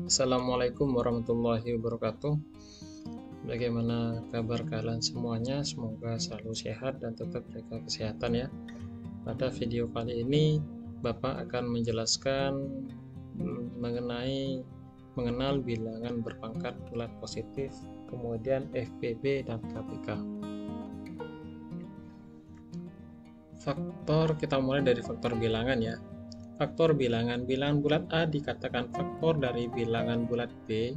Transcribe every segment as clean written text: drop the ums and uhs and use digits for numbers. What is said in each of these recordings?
Assalamualaikum warahmatullahi wabarakatuh. Bagaimana kabar kalian semuanya? Semoga selalu sehat dan tetap jaga kesehatan ya. Pada video kali ini Bapak akan menjelaskan mengenal bilangan berpangkat bulat positif, kemudian FPB dan KPK. Faktor, kita mulai dari faktor bilangan ya. Faktor bilangan bulat A dikatakan faktor dari bilangan bulat B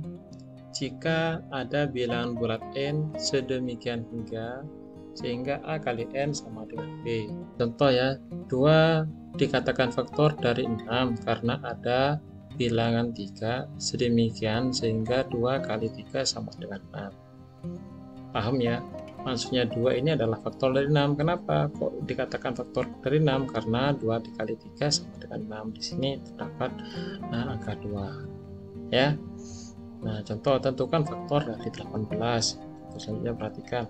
jika ada bilangan bulat N sedemikian hingga sehingga A kali N sama dengan B. Contoh ya, 2 dikatakan faktor dari 6 karena ada bilangan 3 sedemikian sehingga 2 kali 3 sama dengan 6. Paham ya? Maksudnya 2 ini adalah faktor dari 6. Kenapa kok dikatakan faktor dari 6? Karena 2 dikali 3 sama dengan 6. Di sini terdapat angka 2 ya. Nah, contoh tentukan faktor dari 18. Selanjutnya perhatikan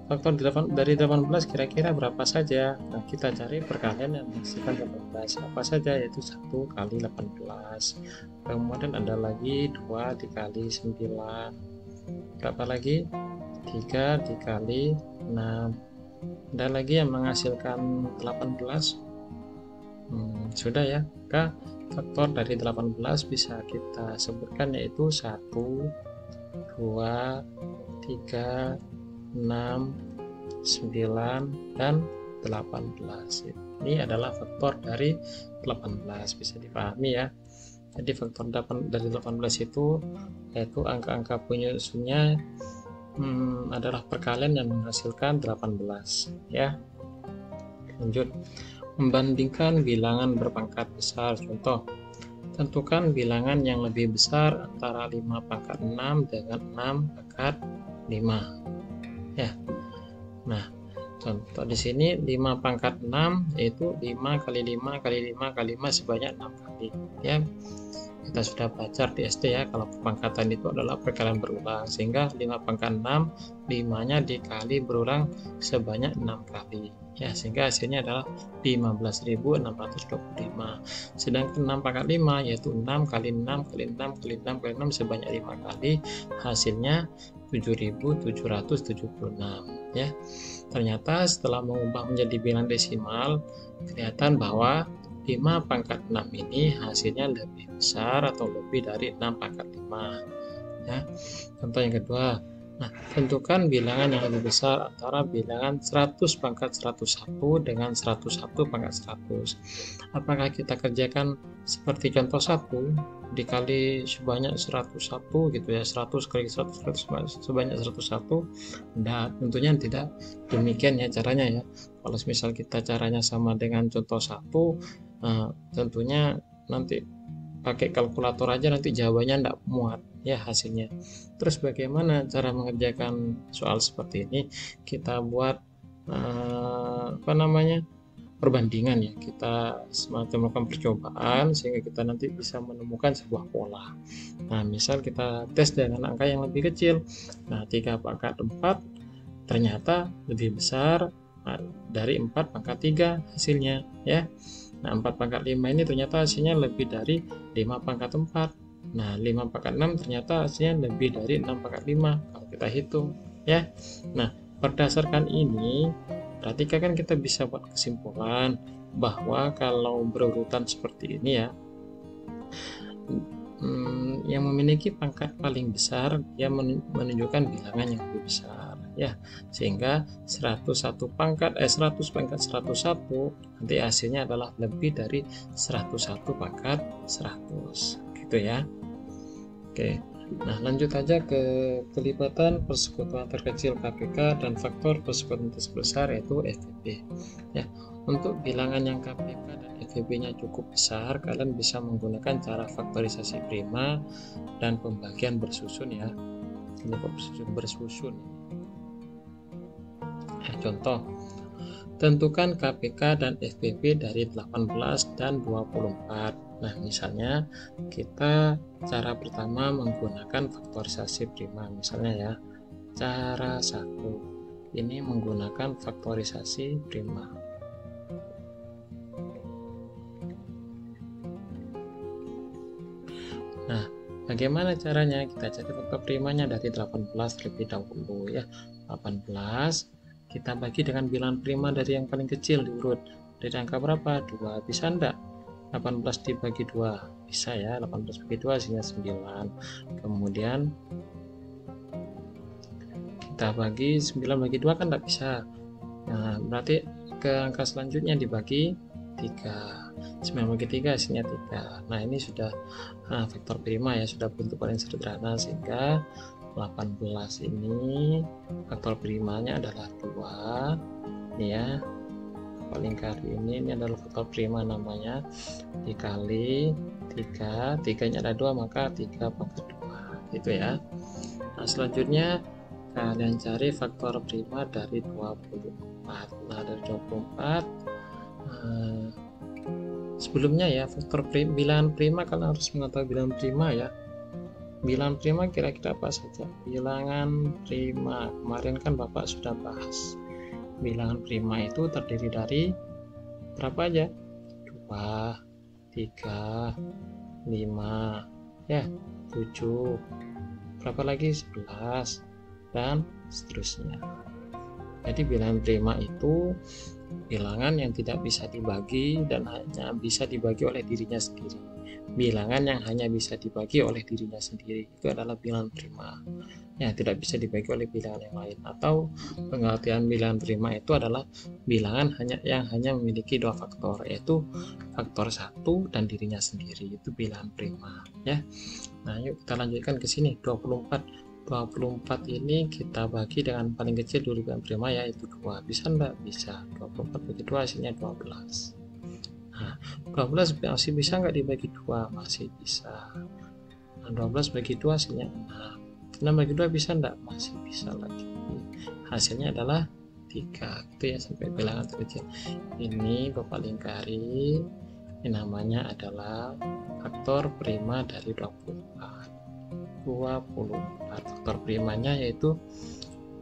faktor dari 18 kira-kira berapa saja. Nah, kita cari perkalian yang menghasilkan 18 apa saja, yaitu 1 kali 18. Kemudian ada lagi 2 dikali 9. Berapa lagi? 3 dikali 6. Ada lagi yang menghasilkan 18. Sudah ya. Maka faktor dari 18 bisa kita sebutkan yaitu 1, 2, 3, 6, 9, dan 18. Ini adalah faktor dari 18, bisa dipahami ya. Jadi faktor dari 18 itu yaitu angka-angka penyusunnya adalah perkalian yang menghasilkan 18 ya. Lanjut, membandingkan bilangan berpangkat besar. Contoh, tentukan bilangan yang lebih besar antara 5 pangkat 6 dengan 6 pangkat 5 ya. Nah, contoh di sini 5 pangkat 6 yaitu 5 kali 5 kali 5 kali 5 sebanyak 6 kali ya. Kita sudah belajar di SD ya, kalau pemangkatan itu adalah perkalian berulang, sehingga 5 pangkat 6 5-nya dikali berulang sebanyak 6 kali ya, sehingga hasilnya adalah 15.625. Sedangkan 6 pangkat 5 yaitu 6 kali 6 kali 6 kali 6 kali 6 sebanyak 5 kali, hasilnya 7.776 ya. Ternyata setelah mengubah menjadi bilangan desimal, kelihatan bahwa 5 pangkat 6 ini hasilnya lebih besar atau lebih dari 6 pangkat 5 ya. Contoh yang kedua, nah, tentukan bilangan yang lebih besar antara bilangan 100 pangkat 101 dengan 101 pangkat 100. Apakah kita kerjakan seperti contoh 1 dikali sebanyak 101 gitu ya, 100 kali 100 sebanyak 101? Nah, tentunya tidak demikian ya caranya ya. Kalau misal kita caranya sama dengan contoh 1, tentunya nanti pakai kalkulator aja nanti jawabannya tidak muat ya hasilnya. Terus bagaimana cara mengerjakan soal seperti ini? Kita buat perbandingan ya, kita semacam melakukan percobaan sehingga kita nanti bisa menemukan sebuah pola. Nah, misal kita tes dengan angka yang lebih kecil. Nah, 3 pangkat 4 ternyata lebih besar dari 4 pangkat 3 hasilnya ya. Nah, 4 pangkat 5 ini ternyata hasilnya lebih dari 5 pangkat 4. Nah, 5 pangkat 6 ternyata hasilnya lebih dari 6 pangkat 5 kalau kita hitung ya. Nah, berdasarkan ini berarti kan kita bisa buat kesimpulan bahwa kalau berurutan seperti ini ya, yang memiliki pangkat paling besar dia menunjukkan bilangan yang lebih besar ya, sehingga 100 pangkat 101 nanti hasilnya adalah lebih dari 101 pangkat 100 gitu ya. Oke, nah lanjut aja ke kelipatan persekutuan terkecil KPK dan faktor persekutuan terbesar yaitu FPB ya. Untuk bilangan yang KPK dan FPB-nya cukup besar, kalian bisa menggunakan cara faktorisasi prima dan pembagian bersusun ya. Ini bersusun. Contoh, tentukan KPK dan FPB dari 18 dan 24. Nah, misalnya kita cara pertama menggunakan faktorisasi prima, misalnya ya. Cara 1 ini menggunakan faktorisasi prima. Nah, Bagaimana caranya? Kita cari faktor primanya dari 18 terlebih dahulu ya. 18 kita bagi dengan bilangan prima dari yang paling kecil diurut. Dari angka berapa? 2. Bisa enggak? 18 dibagi 2. Bisa ya, 18 bagi 2 hasilnya 9. Kemudian kita bagi 9 bagi 2 kan enggak bisa. Nah, berarti ke angka selanjutnya dibagi 3. 9 bagi 3 hasilnya 3. Nah, ini sudah faktor prima ya, sudah bentuk paling sederhana, sehingga 18 ini faktor primanya adalah 2 ini ya. Paling kali ini adalah faktor prima namanya, dikali 3, 3 nya ada 2 maka 3 pangkat 2 gitu ya. Nah, selanjutnya kalian cari faktor prima dari 24. Nah, dari 24 sebelumnya ya, faktor bilangan prima kalian harus mengetahui bilangan prima ya. Bilangan prima kira-kira apa saja? Bilangan prima kemarin kan Bapak sudah bahas. Bilangan prima itu terdiri dari berapa aja? 2, 3, 5, ya, 7, berapa lagi? 11, dan seterusnya. Jadi bilangan prima itu bilangan yang tidak bisa dibagi dan hanya bisa dibagi oleh dirinya sendiri. Bilangan yang hanya bisa dibagi oleh dirinya sendiri itu adalah bilangan prima. Ya, tidak bisa dibagi oleh bilangan yang lain. Atau pengertian bilangan prima itu adalah bilangan yang hanya memiliki 2 faktor, yaitu faktor 1 dan dirinya sendiri. Itu bilangan prima ya. Nah, yuk kita lanjutkan ke sini. 24 ini kita bagi dengan paling kecil dulu bilangan prima, yaitu 2. Bisa enggak? Bisa. 24 bagi 2 hasilnya 12. Nah, 12 masih bisa nggak dibagi 2? Masih bisa. Nah, 12 bagi 2 hasilnya 6. 6 bagi 2 bisa enggak? Masih bisa lagi. Hasilnya adalah 3. Itu ya, sampai bilangan terkecil. Ini Bapak lingkari. Ini namanya adalah faktor prima dari 24. 24. Faktor primanya yaitu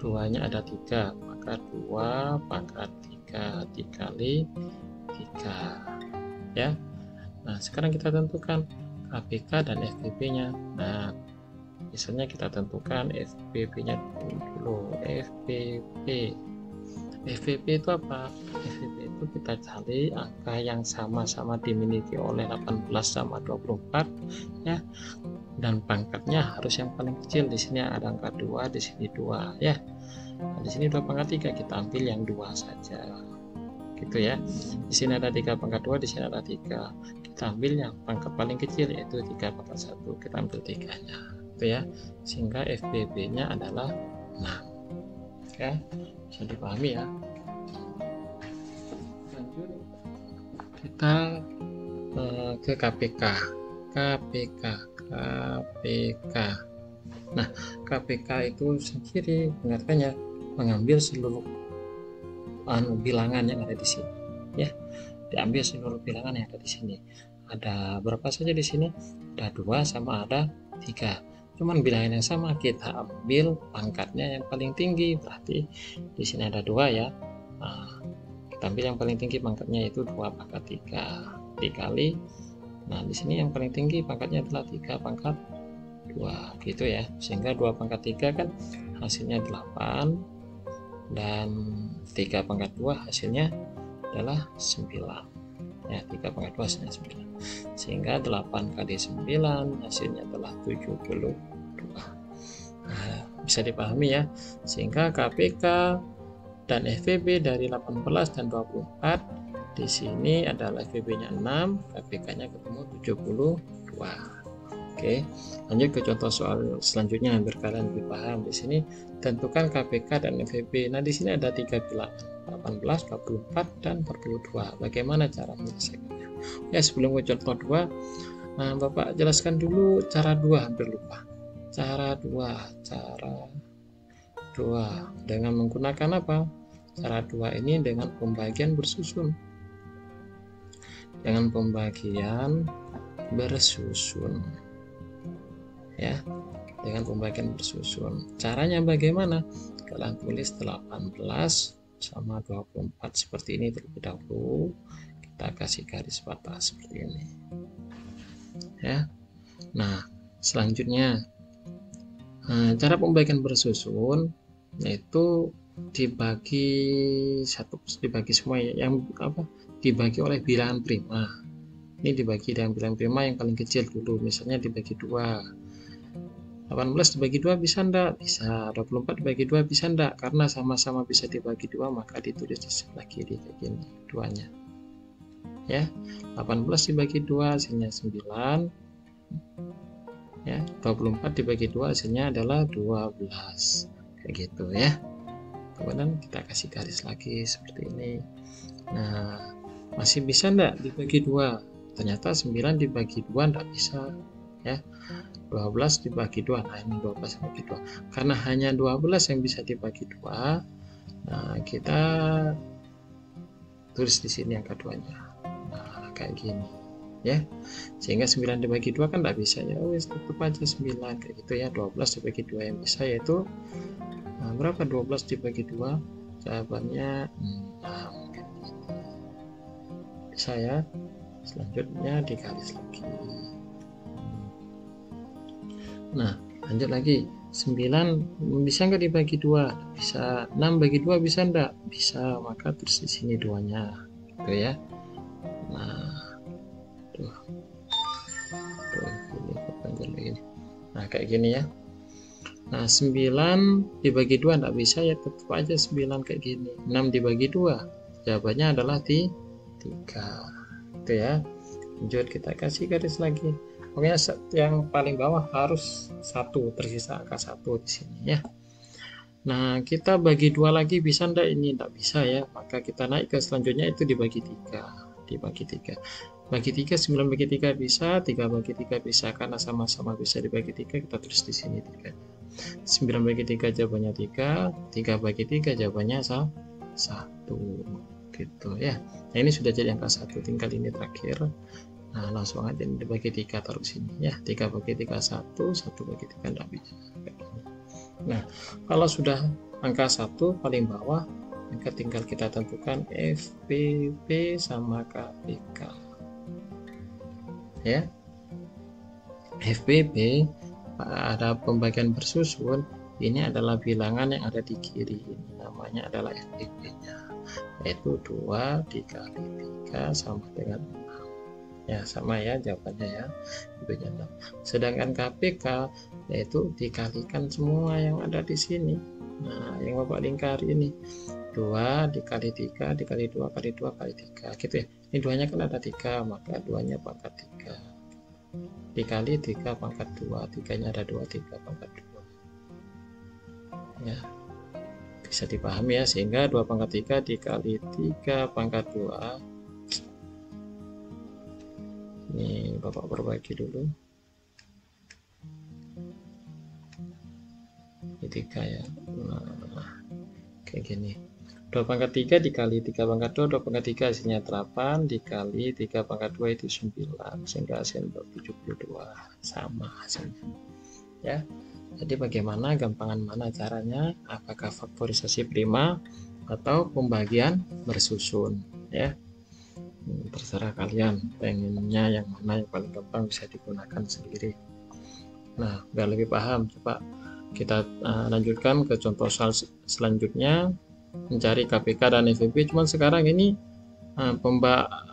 2-nya ada 3. Maka 2 pangkat 3 dikali 3 ya. Nah, sekarang kita tentukan KPK dan FBB-nya. Nah, misalnya kita tentukan FBB-nya dulu. FBB itu apa? FBB itu kita cari angka yang sama-sama dimiliki oleh 18 sama 24 ya. Dan pangkatnya harus yang paling kecil. Di sini ada angka 2, di sini 2 ya. Nah, di sini 2 pangkat 3, kita ambil yang 2 saja. Gitu ya. Di sini ada 3 pangkat 2, di sini ada 3. Kita ambil yang pangkat paling kecil, yaitu 3 pangkat 1. Kita ambil 3-nya. Itu ya. Sehingga FBB-nya adalah 6. Ya. Bisa dipahami ya. Lanjut. Kita ke KPK. Nah, KPK itu sendiri pengertiannya mengambil seluruh bilangan yang ada di sini ya. Diambil seluruh bilangan yang ada di sini. Ada berapa saja di sini? Ada 2 sama ada 3. Cuman bilangan yang sama, kita ambil pangkatnya yang paling tinggi. Berarti di sini ada 2 ya. Nah, kita ambil yang paling tinggi pangkatnya, yaitu 2 pangkat 3 dikali. Nah, di sini yang paling tinggi pangkatnya adalah 3 pangkat 2 gitu ya. Sehingga 2 pangkat 3 kan hasilnya 8 dan 3 pangkat 2 hasilnya adalah 9 ya. 3 pangkat 2 hasilnya 9, sehingga 8 kali 9 hasilnya adalah 72. Nah, bisa dipahami ya. Sehingga KPK dan FVB dari 18 dan 24 di sini adalah FVB-nya 6, KPK-nya ketemu 72. Oke, lanjut ke contoh soal selanjutnya agar kalian lebih paham. Di sini tentukan KPK dan FVB. Nah, di sini ada 3 bilangan, 18, 24, dan 42. Bagaimana cara menyelesaikannya? Ya, sebelum ke contoh 2, Bapak jelaskan dulu cara 2, hampir lupa. Cara 2 dengan menggunakan apa? Cara 2 ini dengan pembagian bersusun. Dengan pembagian bersusun. Ya, dengan pembagian bersusun. Caranya bagaimana? Kalian tulis 18 sama 24 seperti ini terlebih dahulu. Kita kasih garis batas seperti ini. Ya. Nah, Selanjutnya, cara pembagian bersusun yaitu dibagi semua ya, yang dibagi oleh bilangan prima. Ini dibagi dengan bilangan prima yang paling kecil dulu, misalnya dibagi 2. 18 dibagi 2 bisa enggak? Bisa. 24 dibagi 2 bisa enggak? Karena sama-sama bisa dibagi 2, maka ditulis di sebelah kiri kayak gini, 2-nya. Ya. 18 dibagi 2 hasilnya 9. Ya, 24 dibagi 2 hasilnya adalah 12. Kayak gitu ya. Kemudian kita kasih garis lagi seperti ini. Nah, masih bisa enggak dibagi 2? Ternyata 9 dibagi 2 enggak bisa ya. 12 dibagi 2. Nah, ini 12 dibagi 2. Karena hanya 12 yang bisa dibagi 2, nah kita tulis di sini angka 2-nya. Nah, kayak gini ya. Sehingga 9 dibagi 2 kan enggak bisa ya. Wes tetap aja 9 kayak gitu ya. 12 dibagi 2 yang bisa yaitu berapa 12 dibagi 2? Jawabannya 6. Bisa ya. Selanjutnya digaris lagi. Nah, lanjut lagi. 9 bisa nggak dibagi 2? Bisa. 6 bagi 2 bisa enggak? Bisa. Maka terus di sini 2-nya. Gitu ya. Nah, tuh ini kepanjang lagi. Nah, kayak gini ya. Nah, 9 dibagi 2 enggak bisa ya, tetap aja 9 kayak gini. 6 dibagi 2. Jawabannya adalah 3. Itu ya. Lanjut kita kasih garis lagi. Pokoknya yang paling bawah harus 1, tersisa angka 1 di sini ya. Nah, kita bagi 2 lagi bisa enggak? Ini enggak bisa ya. Maka kita naik ke selanjutnya itu dibagi 3. Dibagi 3. Bagi 3, 9 bagi 3 bisa, 3 bagi 3 bisa, karena sama-sama bisa dibagi 3, kita tulis di sini 3. 9 bagi 3 jawabannya 3, 3 bagi 3 jawabannya 1. Gitu ya. Nah, ini sudah jadi angka 1, tinggal ini terakhir. Nah, langsung aja dibagi 3 taruh sini ya. 3 bagi 3 1, 1 bagi 3 enggak bisa. Nah, kalau sudah angka 1 paling bawah, maka tinggal kita tentukan FPP sama KPK. Ya. FPP ada pembagian bersusun, ini adalah bilangan yang ada di kiri, ini namanya adalah FPP-nya, yaitu 2 dikali 3 sama dengan 6. Ya, sama ya jawabannya ya. Sedangkan KPK yaitu dikalikan semua yang ada di sini. Nah, yang Bapak lingkari ini 2 dikali 3 dikali 2 kali 2 kali 3 gitu ya. Ini 2-nya kan ada 3, maka 2-nya pangkat 3 dikali 3 pangkat 2, 3-nya ada 2, 3 pangkat 2 ya, bisa dipahami ya. Sehingga 2 pangkat 3 dikali 3 pangkat 2, ini Bapak perbaiki dulu, ini 3 ya. Nah, kayak gini, 2 pangkat 3 dikali 3 pangkat 2, 2 pangkat 3 hasilnya 8, dikali 3 pangkat 2 itu 9, sehingga hasilnya 72, sama hasilnya ya. Jadi bagaimana, gampangan mana caranya, apakah faktorisasi prima atau pembagian bersusun ya. Terserah kalian pengennya yang mana yang paling gampang, bisa digunakan sendiri. Nah, biar lebih paham, coba kita lanjutkan ke contoh selanjutnya, mencari KPK dan FPP. Cuman sekarang ini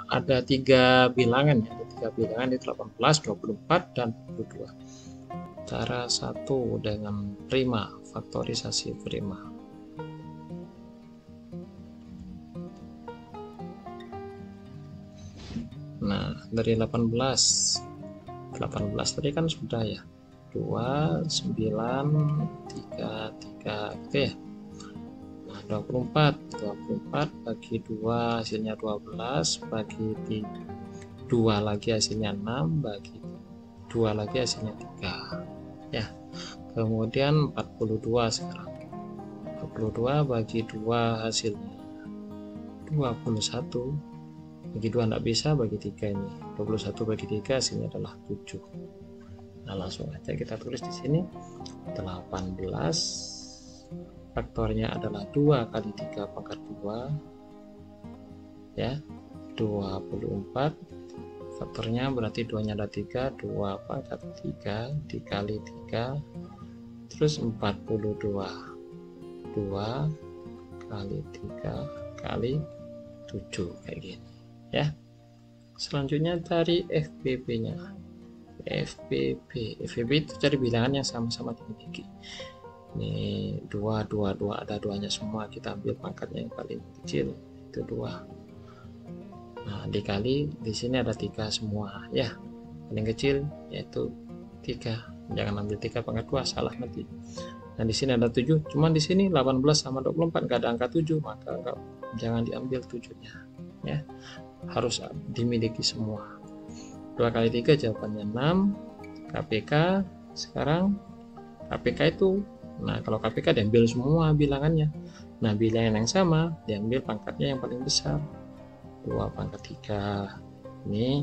ada 3 bilangan ya, ada 3 bilangan itu 18, 24 dan 22. Cara 1 dengan prima, faktorisasi prima. Nah, dari 18 tadi kan sudah ya, 2, 9, 3, 3 gitu ya. Nah, 24 bagi 2 hasilnya 12, bagi 2 lagi hasilnya 6, bagi 2 lagi hasilnya 3 ya. Kemudian 42 sekarang, 42 bagi 2 hasilnya 21, bagi 2 enggak bisa, bagi 3 ini 21 bagi 3 hasilnya adalah 7. Nah, langsung aja kita tulis di sini 18, faktornya adalah 2 kali 3 pangkat 2 ya, 24, faktornya berarti 2 nya ada 3, 2 pangkat 3 dikali 3 terus 42, 2 kali 3 kali 7 kayak gini ya. Selanjutnya cari FBB nya. FBB itu cari bilangan yang sama-sama dimiliki. Ini 2 ada 2 nya semua, kita ambil pangkatnya yang paling kecil itu 2. Nah, dikali di sini ada 3 semua ya. Paling kecil yaitu 3. Jangan ambil 3 pangkat 2, salah nanti. Nah, di sini ada 7, cuman di sini 18 sama 24 enggak ada angka 7, maka jangan diambil 7-nya ya. Harus dimiliki semua. 2 kali 3 jawabannya 6. KPK sekarang KPK itu, nah kalau KPK diambil semua bilangannya. Nah, bilangan yang sama diambil pangkatnya yang paling besar. 2 pangkat 3. Ini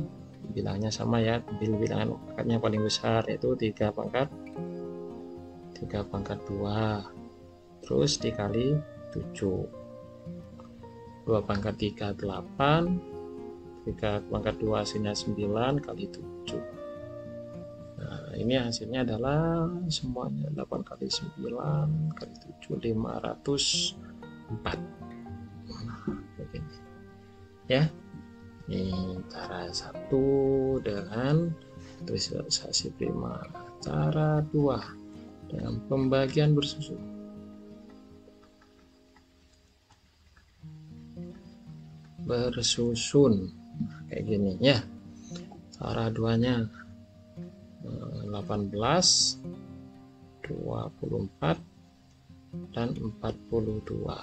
bilangnya sama ya, ambil bilangan pangkatnya paling besar yaitu 3 pangkat 2 terus dikali 7. 2 pangkat 3 8, 3 pangkat 2 hasilnya 9 kali 7. Nah, ini hasilnya adalah semuanya 8 kali 9 kali 7 504. Nah, begini ya. Ini cara 1 dengan visualisasi prima. Cara 2 dengan pembagian bersusun. Nah, kayak gini ya. Cara 2-nya 18, 24 dan 42.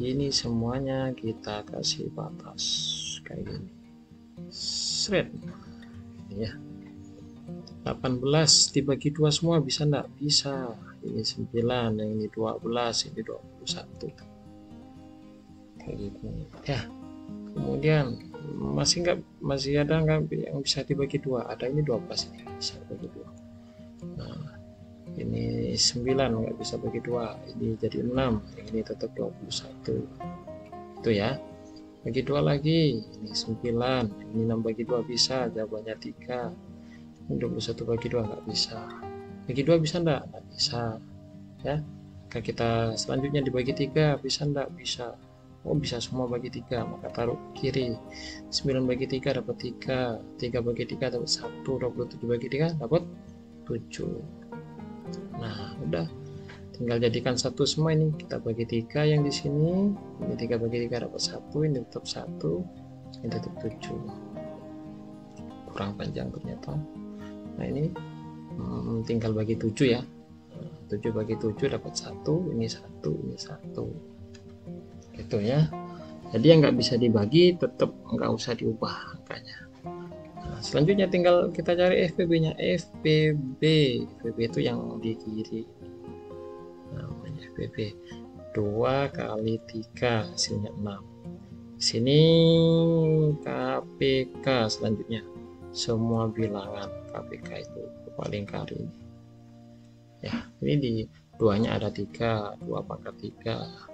Ini semuanya kita kasih batas kayak gini. Seret. Ini ya. 18 dibagi 2 semua bisa enggak? Bisa. Ini 9, yang ini 12, ini 21. Kayak gini ya. Kemudian masih ada nggak yang bisa dibagi 2? Ada, ini 12 ini bisa bagi 2. Nah, ini 9 nggak bisa bagi 2, ini jadi 6, ini tetap 21. Itu ya. Bagi 2 lagi, ini 9, ini 6 bagi 2 bisa, jawabannya 3. Ini 21 bagi 2 nggak bisa. Bagi 2 bisa enggak? Nggak bisa ya. Kita selanjutnya dibagi 3 bisa enggak? Bisa. Oh, bisa semua bagi 3, maka taruh kiri. 9 bagi 3 dapat 3, 3 bagi 3 dapat 1, 27 bagi 3 dapat 7. Nah, udah tinggal jadikan satu semua. Ini kita bagi 3 yang di sini, ini 3 bagi 3 dapat 1, ini tetap 1, ini tetap 7. Kurang panjang ternyata. Nah, ini tinggal bagi 7 ya. 7 bagi 7 dapat 1, ini 1, ini 1. Gitu ya. Jadi yang nggak bisa dibagi tetap nggak usah diubah angkanya. Nah, selanjutnya tinggal kita cari FBB-nya. FBB itu yang di kiri. Namanya FBB. 2 kali 3 hasilnya 6. Sini KPK selanjutnya. Semua bilangan KPK itu paling kari ini. Ya, ini di 2-nya ada 3, 2 pangkat 3.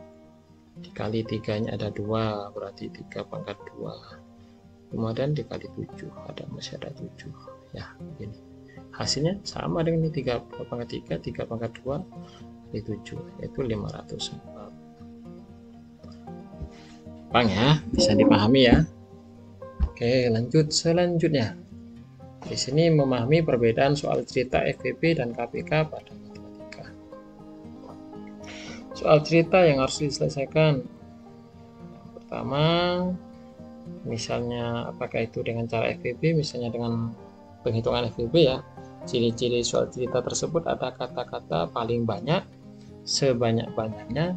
Dikali 3-nya ada 2, berarti 3 pangkat 2. Kemudian dikali 7, masih ada 7 ya. Ini hasilnya sama dengan ini, 3 pangkat 3, 3 pangkat 2 kali 7, yaitu 504. Gampang ya, bisa dipahami ya. Oke, lanjut selanjutnya. Di sini memahami perbedaan soal cerita FBB dan KPK pada matematika. Soal cerita yang harus diselesaikan. Pertama, misalnya apakah itu dengan cara FBB, misalnya dengan penghitungan FBB ya. Ciri-ciri soal cerita tersebut ada kata-kata paling banyak, sebanyak-banyaknya,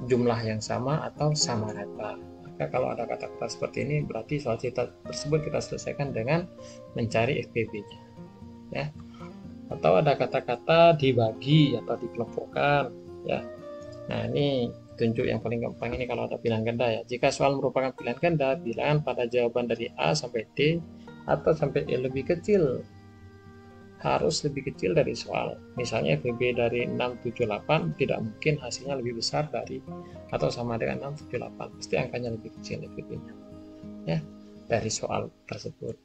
jumlah yang sama atau sama rata. Maka kalau ada kata-kata seperti ini berarti soal cerita tersebut kita selesaikan dengan mencari FBB-nya ya. Atau ada kata-kata dibagi atau dikelompokkan ya. Nah, ini tunjuk yang paling gampang ini kalau ada pilihan ganda ya. Jika soal merupakan pilihan ganda, bilangan pada jawaban dari A sampai D atau sampai E lebih kecil, harus lebih kecil dari soal. Misalnya FBB dari 678 tidak mungkin hasilnya lebih besar dari atau sama dengan 678, pasti angkanya lebih kecil FBB-nya ya. dari soal tersebut.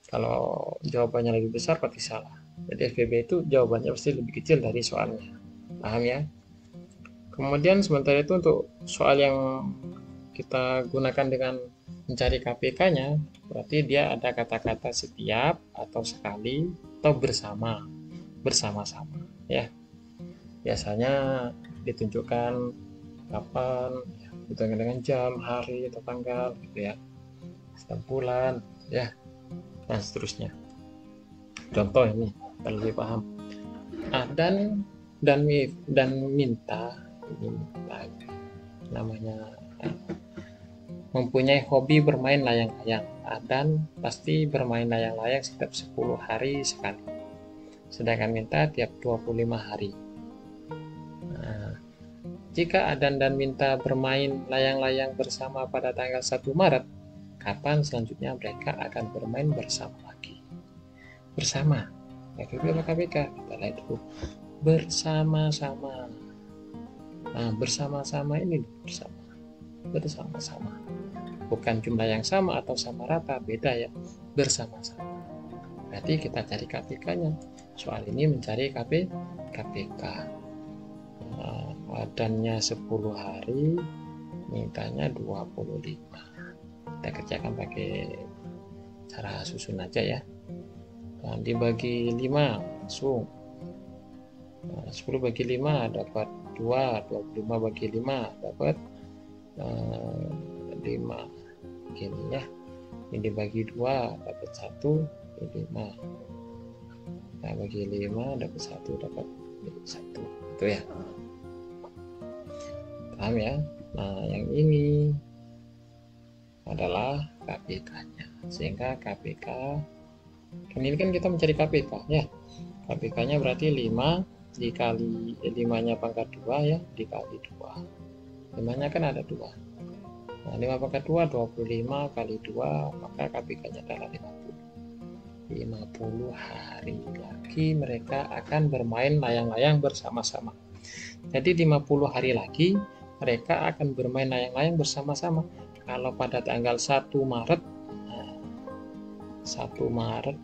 Kalau jawabannya lebih besar pasti salah. Jadi FPB itu jawabannya pasti lebih kecil dari soalnya. Paham ya? Kemudian sementara itu untuk soal yang kita gunakan dengan mencari KPK-nya, berarti dia ada kata-kata setiap atau sekali atau bersama, bersama-sama ya. Biasanya ditunjukkan kapan, ya, ditunjukkan dengan jam, hari, atau tanggal gitu ya, setiap bulan ya, dan seterusnya. Contoh ini kalau lebih paham. Dan minta ini namanya mempunyai hobi bermain layang-layang. Dan pasti bermain layang-layang setiap 10 hari sekali. Sedangkan minta tiap 25 hari. Nah, jika Adan dan Minta bermain layang-layang bersama pada tanggal 1 Maret, kapan selanjutnya mereka akan bermain bersama lagi? Bersama. FPB apa KPK? Kita lihat dulu. Bersama-sama. Nah, bersama-sama ini bersama-sama. Bukan jumlah yang sama atau sama rata, beda ya. Bersama-sama. Berarti kita cari KPK-nya. Soal ini mencari KPK. Adannya 10 hari, mintanya 25. Kita kerjakan pakai cara susun aja ya. Dan dibagi 5 langsung. 10 bagi 5 dapat 2, 25 bagi 5 dapat 5. Gini ya. Ini dibagi 2 dapat 1, 5. Nah, bagi 5 dapat 1, dapat 1. Itu ya. Paham ya? Nah, yang ini adalah KPK-nya. Sehingga KPK, ini kan kita mencari KPK ya. KPK-nya berarti 5 dikali 5-nya pangkat 2 ya, dikali 2. 5-nya kan ada 2. Nah, 5 pangkat 2, 25 kali 2, maka KPK-nya adalah 50. 50 hari lagi mereka akan bermain layang-layang bersama-sama. Jadi 50 hari lagi mereka akan bermain layang-layang bersama-sama. Kalau pada tanggal 1 Maret, 1 Maret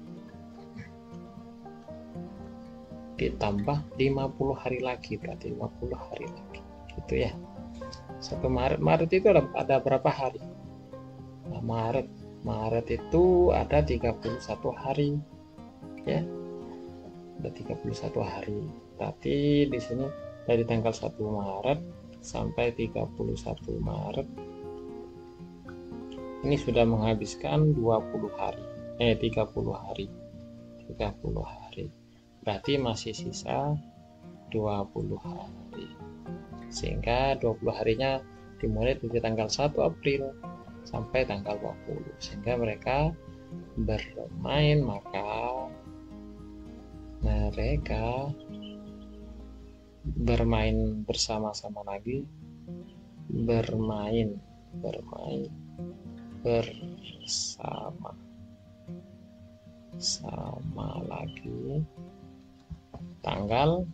ditambah 50 hari lagi, berarti 50 hari lagi. Gitu ya. 1 Maret itu ada berapa hari? Nah, Maret itu ada 31 hari. Ya. Ada 31 hari. Berarti di sini dari tanggal 1 Maret sampai 31 Maret ini sudah menghabiskan 30 hari. 30 hari. Berarti masih sisa 20 hari. Sehingga 20 harinya dimulai dari tanggal 1 April sampai tanggal 20. Sehingga mereka bermain, maka mereka bermain bersama-sama lagi, bermain bersama lagi tanggal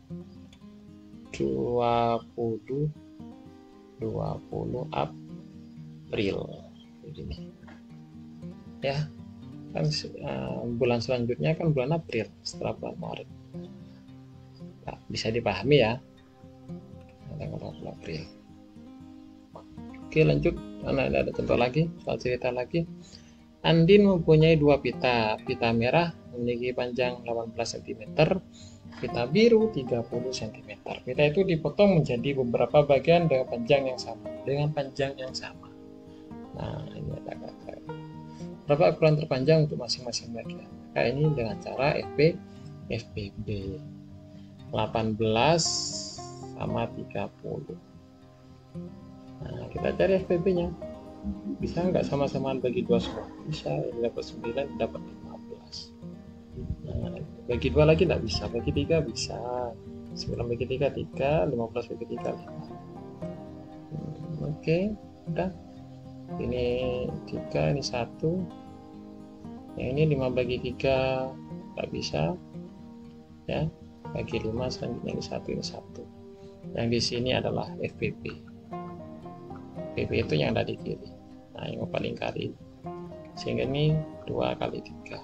20 April ini ya kan. Bulan selanjutnya kan bulan April setelah bulan Maret. Nah, bisa dipahami ya, tanggal 20 April. Oke, lanjut. Ada contoh lagi, soal cerita lagi. Andin mempunyai 2 pita. Pita merah memiliki panjang 18 cm, pita biru 30 cm. Pita itu dipotong menjadi beberapa bagian dengan panjang yang sama. Nah, ini ada kata. Berapa ukuran terpanjang untuk masing-masing bagian? Nah, ini dengan cara FPB 18 sama 30. Nah, kita cari FPB-nya. Bisa nggak sama-sama bagi 2 semua? Bisa, ini dapat 9, dapat 15. Nah, bagi 2 lagi nggak bisa, bagi 3 bisa. 9 bagi 3, 3, 15 bagi 3, 5. Oke, udah. Ini 3, ini 1. Yang ini 5 bagi 3, nggak bisa. Ya, bagi 5, selanjutnya ini 1, ini 1. Yang di sini adalah FPB. FPB itu yang ada di kiri. Nah, yang paling kali sehingga ini 2 kali 3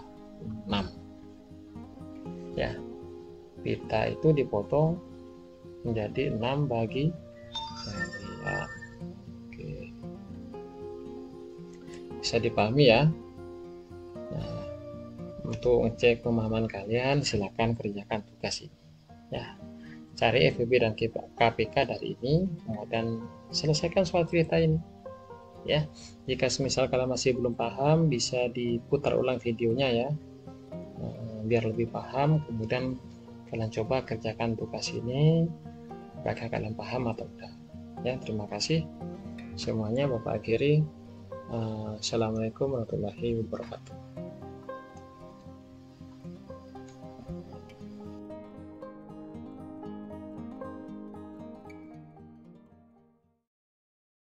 6 ya. Pita itu dipotong menjadi 6 bagi ya. Oke, bisa dipahami ya. Nah, untuk ngecek pemahaman kalian silakan kerjakan tugas ini ya. Cari FEB dan KPK dari ini, kemudian selesaikan soal cerita ini ya. Jika semisal kalian masih belum paham, bisa diputar ulang videonya ya, biar lebih paham. Kemudian kalian coba kerjakan tugas ini, apakah kalian paham atau tidak ya. Terima kasih semuanya. Bapak akhiri. Assalamualaikum warahmatullahi wabarakatuh.